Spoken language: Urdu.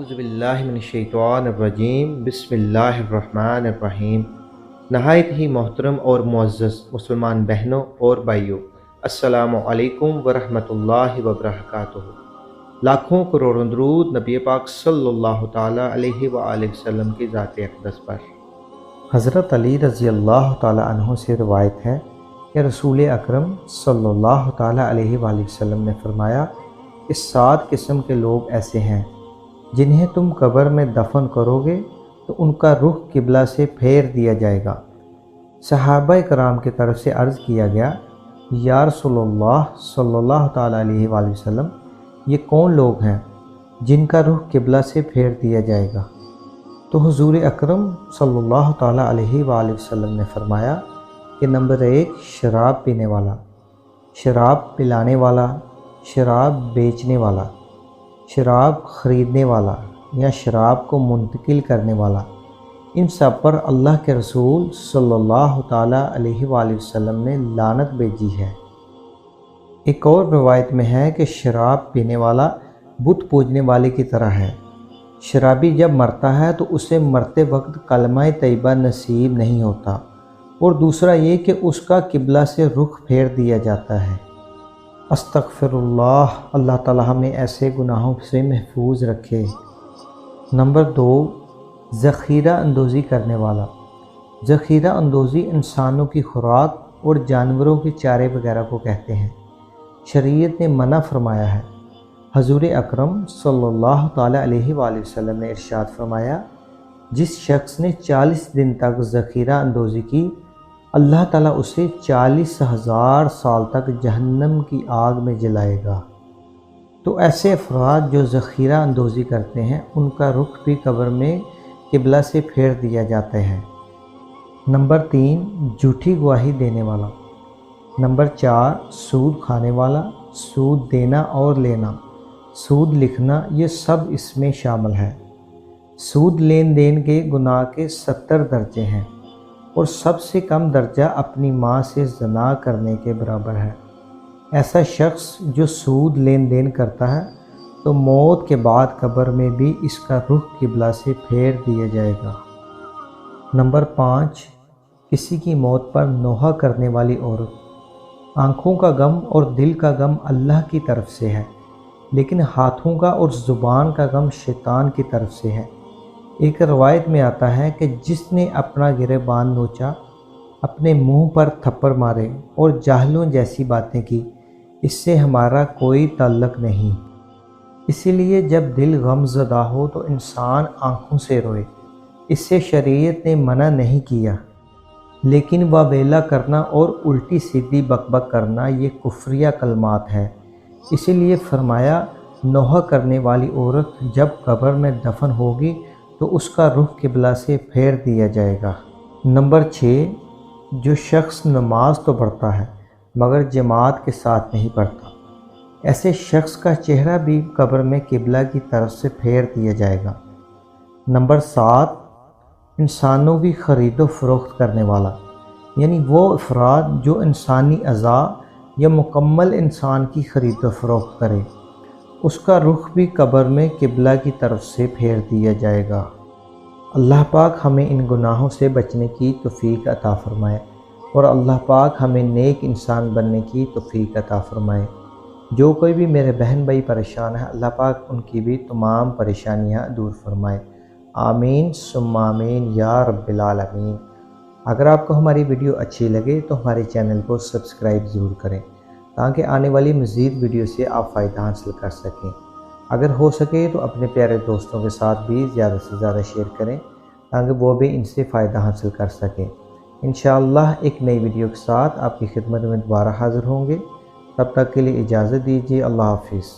اعوذ باللہ من الشیطان الرجیم بسم اللہ الرحمن الرحیم۔ نہایت ہی محترم اور معزز مسلمان بہنوں اور بھائیوں، السلام علیکم ورحمۃ اللہ وبرکاتہ۔ لاکھوں کروڑوں درود نبی پاک صلی اللہ تعالیٰ علیہ وآلہ وسلم کی ذات اقدس پر۔ حضرت علی رضی اللہ تعالیٰ عنہ سے روایت ہے کہ رسول اکرم صلی اللہ تعالیٰ علیہ وآلہ وسلم نے فرمایا کہ 7 قسم کے لوگ ایسے ہیں جنہیں تم قبر میں دفن کرو گے تو ان کا رخ قبلہ سے پھیر دیا جائے گا۔ صحابہ کرام کی طرف سے عرض کیا گیا، یا رسول اللہ صلی اللہ تعالیٰ علیہ وآلہ وسلم، یہ کون لوگ ہیں جن کا رخ قبلہ سے پھیر دیا جائے گا؟ تو حضور اکرم صلی اللہ تعالیٰ علیہ وآلہ وسلم نے فرمایا کہ نمبر 1 شراب پینے والا، شراب پلانے والا، شراب بیچنے والا، شراب خریدنے والا یا شراب کو منتقل کرنے والا، ان سب پر اللہ کے رسول صلی اللہ تعالیٰ علیہ وآلہ وسلم نے لعنت بھیجی ہے۔ ایک اور روایت میں ہے کہ شراب پینے والا بت پوجنے والے کی طرح ہے۔ شرابی جب مرتا ہے تو اسے مرتے وقت کلمہ طیبہ نصیب نہیں ہوتا، اور دوسرا یہ کہ اس کا قبلہ سے رخ پھیر دیا جاتا ہے۔ استغفر اللہ، اللہ تعالی ہمیں ایسے گناہوں سے محفوظ رکھے۔ نمبر 2 ذخیرہ اندوزی کرنے والا۔ ذخیرہ اندوزی انسانوں کی خوراک اور جانوروں کے چارے وغیرہ کو کہتے ہیں۔ شریعت نے منع فرمایا ہے۔ حضور اکرم صلی اللہ تعالیٰ علیہ وآلہ وسلم نے ارشاد فرمایا، جس شخص نے 40 دن تک ذخیرہ اندوزی کی، اللہ تعالیٰ اسے 40,000 سال تک جہنم کی آگ میں جلائے گا۔ تو ایسے افراد جو ذخیرہ اندوزی کرتے ہیں ان کا رخ بھی قبر میں قبلہ سے پھیر دیا جاتا ہے۔ نمبر 3 جھوٹی گواہی دینے والا۔ نمبر 4 سود کھانے والا۔ سود دینا اور لینا، سود لکھنا، یہ سب اس میں شامل ہے۔ سود لین دین کے گناہ کے 70 درجے ہیں، اور سب سے کم درجہ اپنی ماں سے زنا کرنے کے برابر ہے۔ ایسا شخص جو سود لین دین کرتا ہے تو موت کے بعد قبر میں بھی اس کا رخ قبلہ سے پھیر دیا جائے گا۔ نمبر 5 کسی کی موت پر نوحہ کرنے والی عورت۔ آنکھوں کا غم اور دل کا غم اللہ کی طرف سے ہے، لیکن ہاتھوں کا اور زبان کا غم شیطان کی طرف سے ہے۔ ایک روایت میں آتا ہے کہ جس نے اپنا گریبان نوچا، اپنے منہ پر تھپڑ مارے اور جاہلوں جیسی باتیں کی، اس سے ہمارا کوئی تعلق نہیں۔ اسی لیے جب دل غم زدہ ہو تو انسان آنکھوں سے روئے، اس سے شریعت نے منع نہیں کیا، لیکن واویلا کرنا اور الٹی سیدھی بک بک کرنا یہ کفریہ کلمات ہے۔ اسی لیے فرمایا، نوحہ کرنے والی عورت جب قبر میں دفن ہوگی تو اس کا رخ قبلہ سے پھیر دیا جائے گا۔ نمبر 6 جو شخص نماز تو پڑھتا ہے مگر جماعت کے ساتھ نہیں پڑھتا، ایسے شخص کا چہرہ بھی قبر میں قبلہ کی طرف سے پھیر دیا جائے گا۔ نمبر 7 انسانوں کی خرید و فروخت کرنے والا، یعنی وہ افراد جو انسانی اعضاء یا مکمل انسان کی خرید و فروخت کرے، اس کا رخ بھی قبر میں قبلہ کی طرف سے پھیر دیا جائے گا۔ اللہ پاک ہمیں ان گناہوں سے بچنے کی توفیق عطا فرمائے، اور اللہ پاک ہمیں نیک انسان بننے کی توفیق عطا فرمائے۔ جو کوئی بھی میرے بہن بھائی پریشان ہے، اللہ پاک ان کی بھی تمام پریشانیاں دور فرمائے۔ آمین ثم آمین یا رب العالمین۔ اگر آپ کو ہماری ویڈیو اچھی لگے تو ہمارے چینل کو سبسکرائب ضرور کریں، تاکہ آنے والی مزید ویڈیو سے آپ فائدہ حاصل کر سکیں۔ اگر ہو سکے تو اپنے پیارے دوستوں کے ساتھ بھی زیادہ سے زیادہ شیئر کریں، تاکہ وہ بھی ان سے فائدہ حاصل کر سکیں۔ انشاءاللہ ایک نئی ویڈیو کے ساتھ آپ کی خدمت میں دوبارہ حاضر ہوں گے۔ تب تک کے لیے اجازت دیجیے۔ اللہ حافظ۔